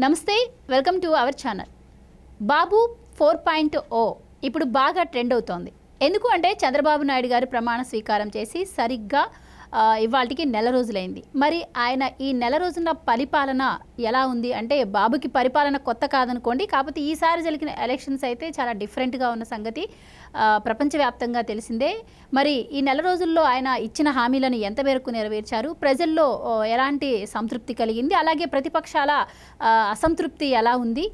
నమస్తే, welcome to our channel. బాబు 4.0 ఇప్పుడు బాగా ట్రెండ్ అవుతోంది. ఎందుకు అంటే చంద్రబాబు నాయుడు గారు ప్రమాణ స్వీకారం చేసి సరిగ్గా ఇవాళకి నెల రోజులైంది. మరి ఆయన ఈ నెల రోజుల పరిపాలన ఎలా ఉంది అంటే, బాబుకి పరిపాలన కొత్త కాదనుకోండి, కాకపోతే ఈసారి జరిగిన ఎలక్షన్స్ అయితే చాలా డిఫరెంట్గా ఉన్న సంగతి ప్రపంచవ్యాప్తంగా తెలిసిందే. మరి ఈ నెల రోజుల్లో ఆయన ఇచ్చిన హామీలను ఎంత మేరకు నెరవేర్చారు, ప్రజల్లో ఎలాంటి సంతృప్తి కలిగింది, అలాగే ప్రతిపక్షాల అసంతృప్తి ఎలా ఉంది,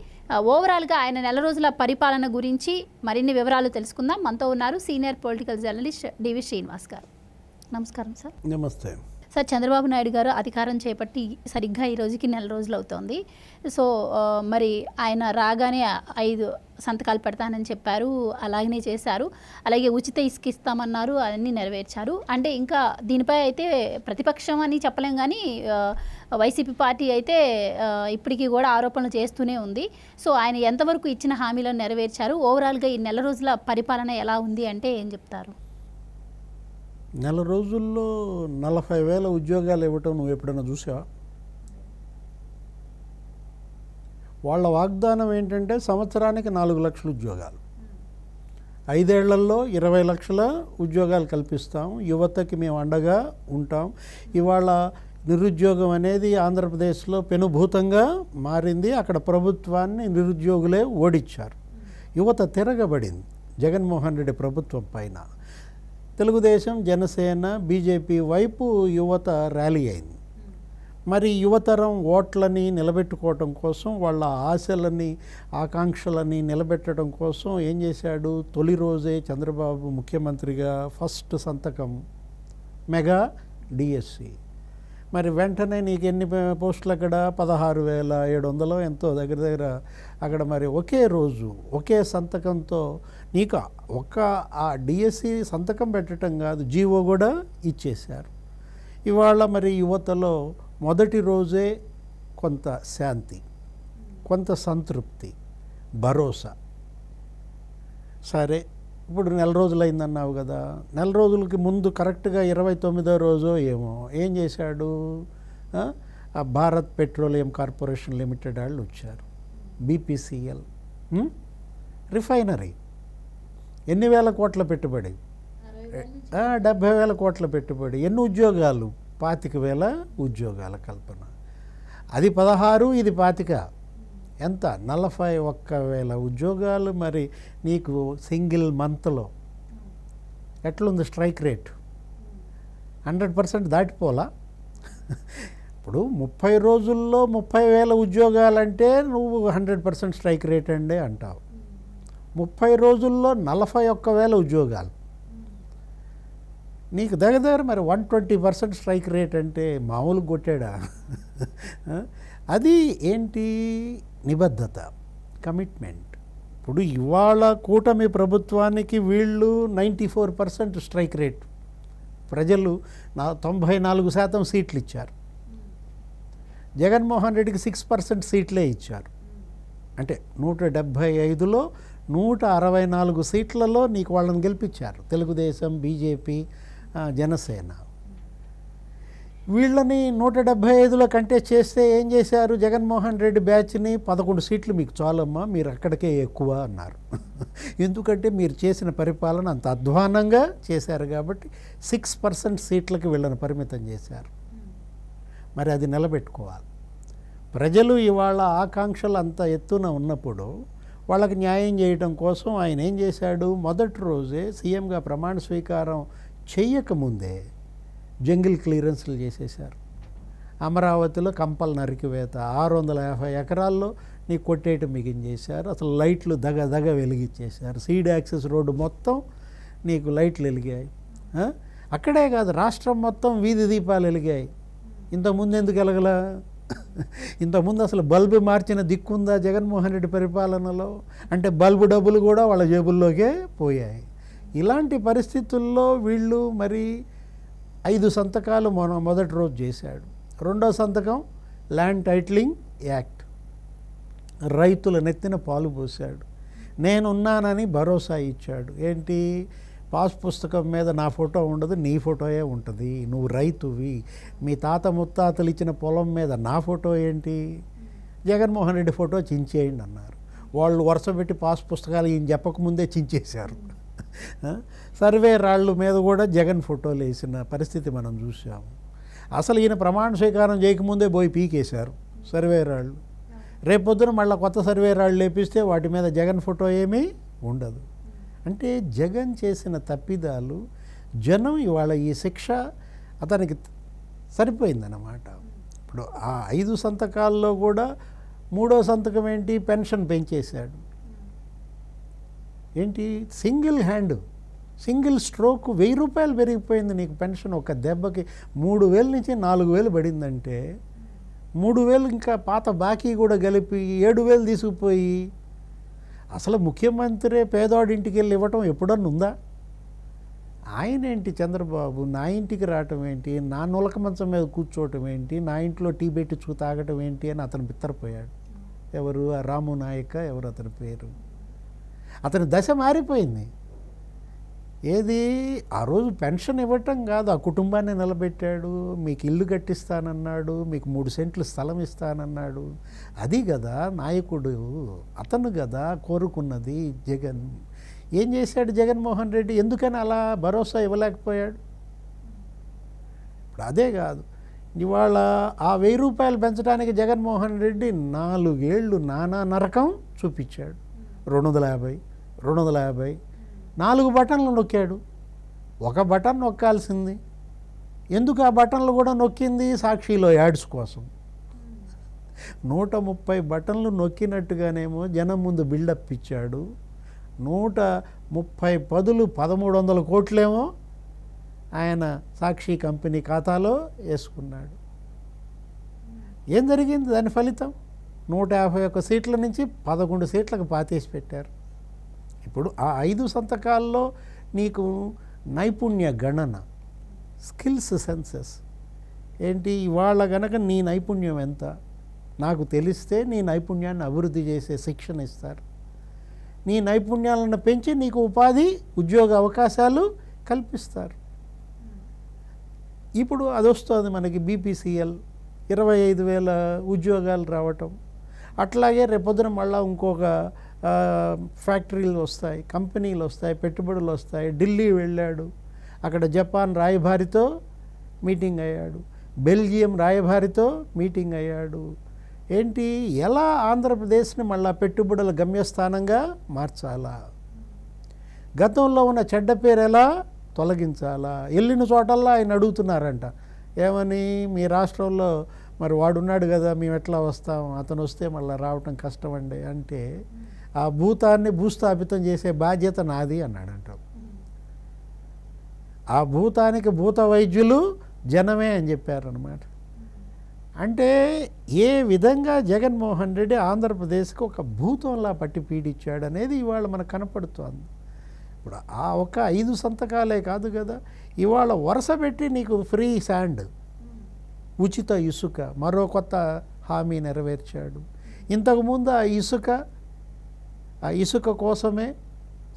ఓవరాల్గా ఆయన నెల రోజుల పరిపాలన గురించి మరిన్ని వివరాలు తెలుసుకుందాం. మనతో ఉన్నారు సీనియర్ పొలిటికల్ జర్నలిస్ట్ డివి శ్రీనివాస్ గారు. నమస్కారం సార్. నమస్తే సార్. చంద్రబాబు నాయుడు గారు అధికారం చేపట్టి సరిగ్గా ఈ రోజుకి నెల రోజులు అవుతోంది. సో మరి ఆయన రాగానే 5 సంతకాలు పెడతానని చెప్పారు, అలాగనే చేశారు. అలాగే ఉచిత ఇసుక ఇస్తామన్నారు, అవన్నీ నెరవేర్చారు. అంటే ఇంకా దీనిపై అయితే ప్రతిపక్షం అని చెప్పలేం, కానీ వైసీపీ పార్టీ అయితే ఇప్పటికీ కూడా ఆరోపణలు చేస్తూనే ఉంది. సో ఆయన ఎంతవరకు ఇచ్చిన హామీలను నెరవేర్చారు, ఓవరాల్గా ఈ నెల రోజుల పరిపాలన ఎలా ఉంది అంటే ఏం చెప్తారు? నెల రోజుల్లో 40,000 ఉద్యోగాలు ఇవ్వటం నువ్వు ఎప్పుడైనా చూసావా? వాళ్ళ వాగ్దానం ఏంటంటే సంవత్సరానికి 4 లక్షల ఉద్యోగాలు, 5 ఏళ్లలో 20 లక్షల ఉద్యోగాలు కల్పిస్తాం, యువతకి మేము అండగా ఉంటాం. ఇవాళ నిరుద్యోగం అనేది ఆంధ్రప్రదేశ్లో పెనుభూతంగా మారింది. అక్కడ ప్రభుత్వాన్ని నిరుద్యోగులే ఓడించారు. యువత తిరగబడింది జగన్మోహన్ రెడ్డి ప్రభుత్వం పైన. తెలుగుదేశం, జనసేన, బీజేపీ వైపు యువత ర్యాలీ అయింది. మరి యువతరం ఓట్లని నిలబెట్టుకోవటం కోసం, వాళ్ళ ఆశలని ఆకాంక్షలని నిలబెట్టడం కోసం ఏం చేశాడు? తొలి రోజే చంద్రబాబు ముఖ్యమంత్రిగా ఫస్ట్ సంతకం మెగా డిఎస్సి. మరి వెంటనే నీకు ఎన్ని పోస్టులు అక్కడ? 16,700 ఎంతో దగ్గర అక్కడ. మరి ఒకే రోజు ఒకే సంతకంతో నీకు ఆ డిఎస్సి సంతకం పెట్టడం కాదు, జీవో కూడా ఇచ్చేశారు. ఇవాళ మరి యువతలో మొదటి రోజే కొంత శాంతి, కొంత సంతృప్తి, భరోసా. సరే, ఇప్పుడు నెల రోజులైందన్నావు కదా, నెల రోజులకి ముందు కరెక్ట్గా 29వ రోజు ఏమో ఏం చేశాడు? ఆ భారత్ పెట్రోలియం కార్పొరేషన్ లిమిటెడ్ వాళ్ళు వచ్చారు, బీపీసీఎల్ రిఫైనరీ. ఎన్ని వేల కోట్ల పెట్టుబడి? 70,000 కోట్ల పెట్టుబడి. ఎన్ని ఉద్యోగాలు? 25,000 ఉద్యోగాల కల్పన. అది 16, ఇది 25. ఎంత? 41,000 ఉద్యోగాలు. మరి నీకు సింగిల్ మంత్లో ఎట్లుంది స్ట్రైక్ రేట్? 100% దాటిపోలా? ఇప్పుడు 30 రోజుల్లో 30,000 ఉద్యోగాలంటే నువ్వు 100% స్ట్రైక్ రేట్ అండి అంటావు. 30 రోజుల్లో 41,000 ఉద్యోగాలు. నీకు దగ్గర మరి 120% స్ట్రైక్ రేట్ అంటే మామూలు కొట్టాడా? అది ఏంటి? నిబద్ధత, కమిట్మెంట్. ఇప్పుడు ఇవాళ కూటమి ప్రభుత్వానికి వీళ్ళు 94% స్ట్రైక్ రేట్, ప్రజలు 94% సీట్లు ఇచ్చారు. జగన్మోహన్ రెడ్డికి 6% సీట్లే ఇచ్చారు. అంటే 175లో 164 సీట్లలో నీకు వాళ్ళని గెలిపించారు తెలుగుదేశం, బీజేపీ, జనసేన. వీళ్ళని 175లో కంటెస్ట్ చేస్తే ఏం చేశారు? జగన్మోహన్ రెడ్డి బ్యాచ్ని 11 సీట్లు మీకు చాలమ్మా, మీరు అక్కడికే ఎక్కువ అన్నారు. ఎందుకంటే మీరు చేసిన పరిపాలన అంత అధ్వానంగా చేశారు కాబట్టి 6% సీట్లకి వీళ్ళని పరిమితం చేశారు. మరి అది నిలబెట్టుకోవాలి. ప్రజలు ఇవాళ ఆకాంక్షలు అంత ఎత్తున ఉన్నప్పుడు వాళ్ళకి న్యాయం చేయడం కోసం ఆయన ఏం చేశాడు? మొదటి రోజే సీఎంగా ప్రమాణ స్వీకారం చెయ్యకముందే జంగిల్ క్లియరెన్స్లు చేసేశారు. అమరావతిలో కంపలు నరికివేత, 650 ఎకరాల్లో నీకు కొట్టేయటం మిగించేశారు. అసలు లైట్లు దగ వెలిగించేశారు. సీడ్ యాక్సెస్ రోడ్డు మొత్తం నీకు లైట్లు వెలిగాయి. అక్కడే కాదు, రాష్ట్రం మొత్తం వీధి దీపాలు వెలిగాయి. ఇంతకుముందు ఎందుకు వెలగలా? ఇంతకుముందు అసలు బల్బు మార్చిన దిక్కుందా జగన్మోహన్ రెడ్డి పరిపాలనలో? అంటే బల్బు డబ్బులు కూడా వాళ్ళ జేబుల్లోకే పోయాయి. ఇలాంటి పరిస్థితుల్లో వీళ్ళు మరి 5 సంతకాలు మొదటి రోజు చేశాడు. రెండో సంతకం ల్యాండ్ టైటిలింగ్ యాక్ట్, రైతుల నెత్తిన పాలు పోశాడు. నేనున్నానని భరోసా ఇచ్చాడు. ఏంటి? పాస్ పుస్తకం మీద నా ఫోటో ఉండదు, నీ ఫోటోయే ఉంటుంది, నువ్వు రైతువి, మీ తాత ముత్తాతలు ఇచ్చిన పొలం మీద నా ఫోటో ఏంటి జగన్మోహన్ రెడ్డి ఫోటో చించేయండి అన్నారు. వాళ్ళు వరుస పెట్టి పాస్ పుస్తకాలు ఈయన చెప్పకముందే చించేశారు. సర్వే రాళ్ళు మీద కూడా జగన్ ఫోటోలు వేసిన పరిస్థితి మనం చూసాము. అసలు ఈయన ప్రమాణ స్వీకారం చేయకముందే పోయి పీకేశారు సర్వే రాళ్ళు. రేపొద్దున మళ్ళీ కొత్త సర్వే రాళ్ళు లేపిస్తే వాటి మీద జగన్ ఫోటో ఏమీ ఉండదు. అంటే జగన్ చేసిన తప్పిదాలు జనం ఇవాళ ఈ శిక్ష అతనికి సరిపోయిందన్నమాట. ఇప్పుడు ఆ 5 సంతకాల్లో కూడా 3వ సంతకం ఏంటి, పెన్షన్ పెంచేశాడు. ఏంటి, సింగిల్ స్ట్రోక్ 1000 రూపాయలు పెరిగిపోయింది నీకు పెన్షన్. ఒక దెబ్బకి 3000 నుంచి 4000 పడిందంటే 3000 ఇంకా పాత బాకీ కూడా కలిపి 7000 తీసుకుపోయి అసలు ముఖ్యమంత్రి పేదవాడింటికి వెళ్ళి ఇవ్వటం ఎప్పుడన్నా ఉందా? ఆయన ఏంటి చంద్రబాబు నా ఇంటికి రావటం ఏంటి, నా నులక మంచం మీద కూర్చోవటం ఏంటి, నా ఇంట్లో టీ పెట్టి తాగటం ఏంటి అని అతను బిత్తరపోయాడు. ఎవరు, ఆ రాము నాయక ఎవరు అతని పేరు. అతని దశ మారిపోయింది. ఏది, ఆ రోజు పెన్షన్ ఇవ్వటం కాదు, ఆ కుటుంబాన్ని నిలబెట్టాడు, మీకు ఇల్లు కట్టిస్తానన్నాడు, మీకు 3 సెంట్లు స్థలం ఇస్తానన్నాడు. అది కదా నాయకుడు, అతను కదా కోరుకున్నది జగన్. ఏం చేశాడు జగన్మోహన్ రెడ్డి? ఎందుకని అలా భరోసా ఇవ్వలేకపోయాడు? ఇప్పుడు అదే కాదు, ఇవాళ ఆ 1000 రూపాయలు పెంచడానికి జగన్మోహన్ రెడ్డి 4 ఏళ్ళు నానా నరకం చూపించాడు. 250, 4 బటన్లు నొక్కాడు. ఒక బటన్ నొక్కాల్సింది. ఎందుకు ఆ బటన్లు కూడా నొక్కింది? సాక్షిలో యాడ్స్ కోసం. 130 బటన్లు నొక్కినట్టుగానేమో జనం ముందు బిల్డప్ ఇచ్చాడు. 130 పదులు 1300 కోట్లేమో ఆయన సాక్షి కంపెనీ ఖాతాలో వేసుకున్నాడు. ఏం జరిగింది దాని ఫలితం? 151 సీట్ల నుంచి 11 సీట్లకు పాతేసి పెట్టారు. ఇప్పుడు ఆ 5 సంతకాల్లో నీకు నైపుణ్య గణన, స్కిల్స్ సెన్సెస్ ఏంటి, ఇవాళ గనక నీ నైపుణ్యం ఎంత నాకు తెలిస్తే నీ నైపుణ్యాన్ని అభివృద్ధి చేసే శిక్షణ ఇస్తారు. నీ నైపుణ్యాలను పెంచి నీకు ఉపాధి ఉద్యోగ అవకాశాలు కల్పిస్తారు. ఇప్పుడు అది వస్తుంది మనకి BPCL 25,000 ఉద్యోగాలు రావటం. అట్లాగే రేపొద్దున మళ్ళీ ఇంకొక ఫ్యాక్టరీలు వస్తాయి, కంపెనీలు వస్తాయి, పెట్టుబడులు వస్తాయి. ఢిల్లీ వెళ్ళాడు, అక్కడ జపాన్ రాయబారితో మీటింగ్ అయ్యాడు, బెల్జియం రాయబారితో మీటింగ్ అయ్యాడు. ఏంటి, ఎలా ఆంధ్రప్రదేశ్ని మళ్ళా పెట్టుబడుల గమ్యస్థానంగా మార్చాలా, గతంలో ఉన్న చెడ్డ పేరు ఎలా తొలగించాలా. వెళ్ళిన చోటల్లా ఆయన అడుగుతున్నారంట, ఏమని, మీ రాష్ట్రంలో మరి వాడున్నాడు కదా, మేము ఎట్లా వస్తాం, అతను వస్తే మళ్ళీ రావటం కష్టం అండి అంటే, ఆ భూతాన్ని భూస్థాపితం చేసే బాధ్యత నాది అన్నాడంట. ఆ భూతానికి భూత వైద్యులు జనమే అని చెప్పారనమాట. అంటే ఏ విధంగా జగన్మోహన్ రెడ్డి ఆంధ్రప్రదేశ్కి ఒక భూతంలా పట్టి పీడించాడు అనేది ఇవాళ మనకు కనపడుతోంది. ఇప్పుడు ఆ ఒక 5 సంతకాలే కాదు కదా, ఇవాళ వరుస పెట్టి నీకు ఫ్రీ శాండ్, ఉచిత ఇసుక, మరో కొత్త హామీ నెరవేర్చాడు. ఇంతకుముందు ఆ ఇసుక కోసమే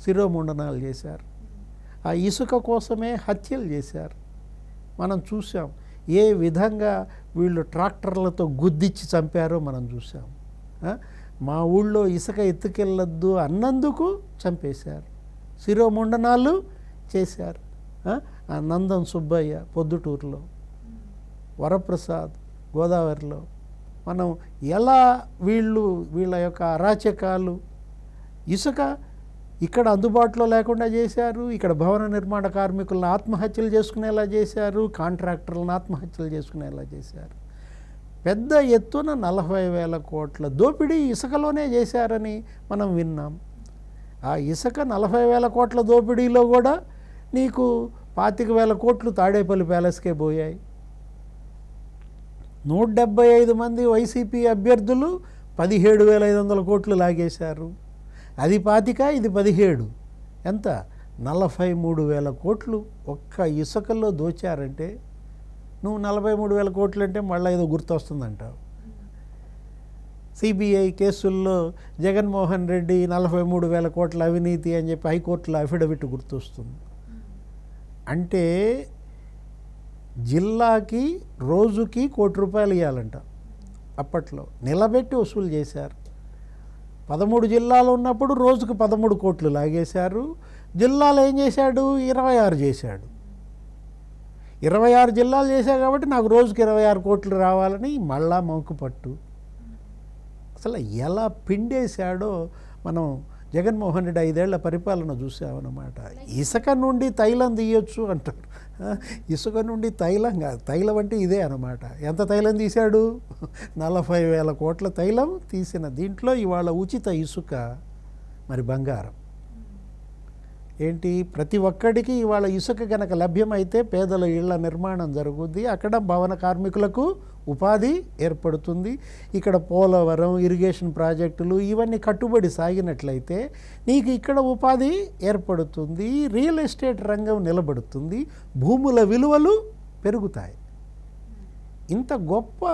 శిరోముండనాలు చేశారు, ఆ ఇసుక కోసమే హత్యలు చేశారు. మనం చూసాం ఏ విధంగా వీళ్ళు ట్రాక్టర్లతో గుద్దిచ్చి చంపారో మనం చూసాం. మా ఊళ్ళో ఇసుక ఎత్తుకెళ్ళొద్దు అన్నందుకు చంపేశారు, శిరోముండనాలు చేశారు. ఆ నందం సుబ్బయ్య పొద్దుటూరులో, వరప్రసాద్ గోదావరిలో, మనం ఎలా వీళ్ళ యొక్క అరాచకాలు, ఇసుక ఇక్కడ అందుబాటులో లేకుండా చేశారు, ఇక్కడ భవన నిర్మాణ కార్మికులను ఆత్మహత్యలు చేసుకునేలా చేశారు, కాంట్రాక్టర్లను ఆత్మహత్యలు చేసుకునేలా చేశారు. పెద్ద ఎత్తున 40,000 కోట్ల దోపిడీ ఇసుకలోనే చేశారని మనం విన్నాం. ఆ ఇసుక 40,000 కోట్ల దోపిడీలో కూడా నీకు 25,000 కోట్లు తాడేపల్లి ప్యాలెస్కే పోయాయి. 175 మంది వైసీపీ అభ్యర్థులు 17,500 కోట్లు లాగేశారు. అది 25, ఇది 17, ఎంత, 43,000 కోట్లు ఒక్క ఇసుకల్లో దోచారంటే, నువ్వు 43,000 కోట్లు అంటే మళ్ళీ ఏదో గుర్తొస్తుందంటావు. సిబిఐ కేసుల్లో జగన్మోహన్ రెడ్డి 43,000 కోట్ల అవినీతి అని చెప్పి హైకోర్టులో అఫిడవిట్ గుర్తొస్తుంది. అంటే జిల్లాకి రోజుకి ₹1 కోటి ఇవ్వాలంట. అప్పట్లో నిలబెట్టి వసూలు చేశారు. 13 జిల్లాలు ఉన్నప్పుడు రోజుకు 13 కోట్లు లాగేశారు. జిల్లాలు ఏం చేశాడు? 26 చేశాడు. 26 జిల్లాలు చేశారు కాబట్టి నాకు రోజుకి 26 కోట్లు రావాలని మళ్ళా మంకుపట్టు. అసలు ఎలా పిండేశాడో మనం జగన్మోహన్ రెడ్డి 5 ఏళ్ల పరిపాలన చూసామన్నమాట. ఇసుక నుండి తైలం తీయొచ్చు అంటారు. ఇసుక నుండి తైలం కాదు, తైలం అంటే ఇదే అన్నమాట. ఎంత తైలం తీశాడు? 40,000 కోట్ల తైలం తీసిన దీంట్లో ఇవాళ ఉచిత ఇసుక, మరి బంగారం ఏంటి? ప్రతి ఒక్కడికి ఇవాళ ఇసుక కనుక లభ్యమైతే పేదల ఇళ్ల నిర్మాణం జరుగుద్ది. అక్కడ భవన కార్మికులకు ఉపాధి ఏర్పడుతుంది. ఇక్కడ పోలవరం, ఇరిగేషన్ ప్రాజెక్టులు ఇవన్నీ కట్టుబడి సాగినట్లయితే నీకు ఇక్కడ ఉపాధి ఏర్పడుతుంది, రియల్ ఎస్టేట్ రంగం నిలబడుతుంది, భూముల విలువలు పెరుగుతాయి. ఇంత గొప్ప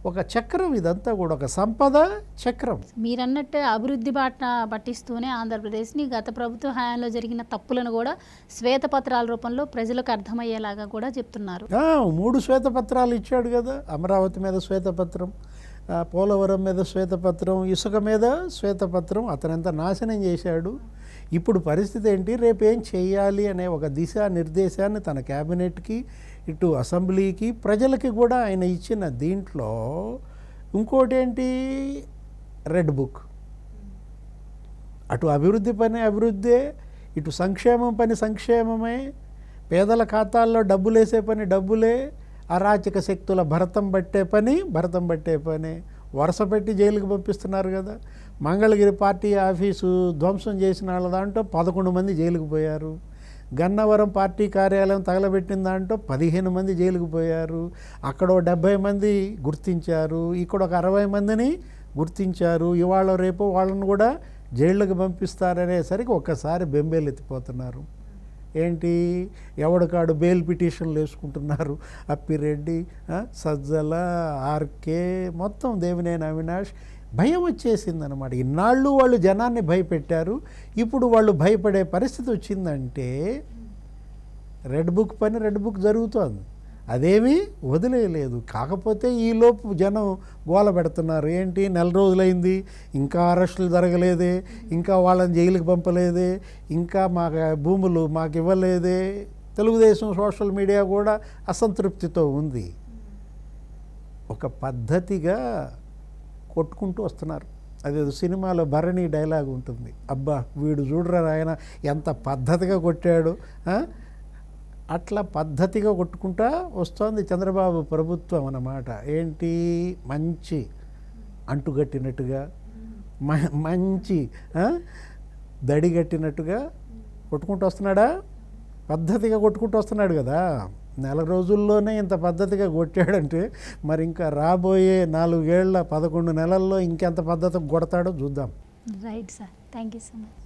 ఒక చక్రం ఇదంతా కూడా, ఒక సంపద చక్రం. మీరన్నట్టు అభివృద్ధి బాట పట్టిస్తూనే ఆంధ్రప్రదేశ్ని గత ప్రభుత్వ హయాంలో జరిగిన తప్పులను కూడా శ్వేతపత్రాల రూపంలో ప్రజలకు అర్థమయ్యేలాగా కూడా చెప్తున్నారు. 3 శ్వేతపత్రాలు ఇచ్చాడు కదా. అమరావతి మీద శ్వేతపత్రం, పోలవరం మీద శ్వేతపత్రం, ఇసుక మీద శ్వేతపత్రం. అతనంత నాశనం చేశాడు. ఇప్పుడు పరిస్థితి ఏంటి? రేపు ఏం చేయాలి అనే ఒక దిశానిర్దేశాన్ని తన క్యాబినెట్కి, ఇటు అసెంబ్లీకి, ప్రజలకి కూడా ఆయన ఇచ్చిన దీంట్లో ఇంకోటి ఏంటి? Red book. అటు అభివృద్ధి పని అభివృద్ధే, ఇటు సంక్షేమం పని సంక్షేమమే, పేదల ఖాతాల్లో డబ్బులు వేసే పని డబ్బులే, అరాచక శక్తుల భరతం పట్టే పనే. వరుస పెట్టి జైలుకి పంపిస్తున్నారు కదా. మంగళగిరి పార్టీ ఆఫీసు ధ్వంసం చేసిన వాళ్ళ దాంట్లో 11 మంది జైలుకు పోయారు. గన్నవరం పార్టీ కార్యాలయం తగలబెట్టిన దాంట్లో 15 మంది జైలుకు పోయారు. అక్కడ 70 మంది గుర్తించారు, ఇక్కడ ఒక 60 మందిని గుర్తించారు. ఇవాళ రేపు వాళ్ళని కూడా జైళ్ళకి పంపిస్తారనేసరికి ఒక్కసారి బెంబేలెత్తిపోతున్నారు. ఏంటి? ఎవడికాడు బెయిల్ పిటిషన్లు వేసుకుంటున్నారు. అప్పిరెడ్డి, సజ్జల, ఆర్కే, మొత్తం దేవినేని అవినాష్. భయం వచ్చేసిందనమాట. ఇన్నాళ్ళు వాళ్ళు జనాన్ని భయపెట్టారు, ఇప్పుడు వాళ్ళు భయపడే పరిస్థితి వచ్చిందంటే రెడ్ బుక్ పని రెడ్ బుక్ జరుగుతోంది. అదేమీ వదిలేయలేదు. కాకపోతే ఈలోపు జనం గోల పెడుతున్నారు. ఏంటి? 4 రోజులైంది, ఇంకా అరెస్టులు జరగలేదే, ఇంకా వాళ్ళని జైలుకి పంపలేదే, ఇంకా మాకు భూములు మాకు ఇవ్వలేదే. తెలుగుదేశం సోషల్ మీడియా కూడా అసంతృప్తితో ఉంది. ఒక పద్ధతిగా కొట్టుకుంటూ వస్తున్నారు. అదేదో సినిమాలో భరణి డైలాగ్ ఉంటుంది, అబ్బా వీడు చూడరా ఆయన ఎంత పద్ధతిగా కొట్టాడు. అట్లా పద్ధతిగా కొట్టుకుంటా వస్తోంది చంద్రబాబు ప్రభుత్వం అన్నమాట. ఏంటి? మంచి అంటుగట్టినట్టుగా, మంచి దడిగట్టినట్టుగా కొట్టుకుంటూ వస్తున్నాడా? పద్ధతిగా కొట్టుకుంటూ వస్తున్నాడు కదా. 4 రోజుల్లోనే ఇంత పద్ధతిగా కొట్టాడంటే మరి ఇంకా రాబోయే 4 ఏళ్ల 11 నెలల్లో ఇంకెంత పద్ధతిగా కొడతాడో చూద్దాం. Right sir, thank you so much.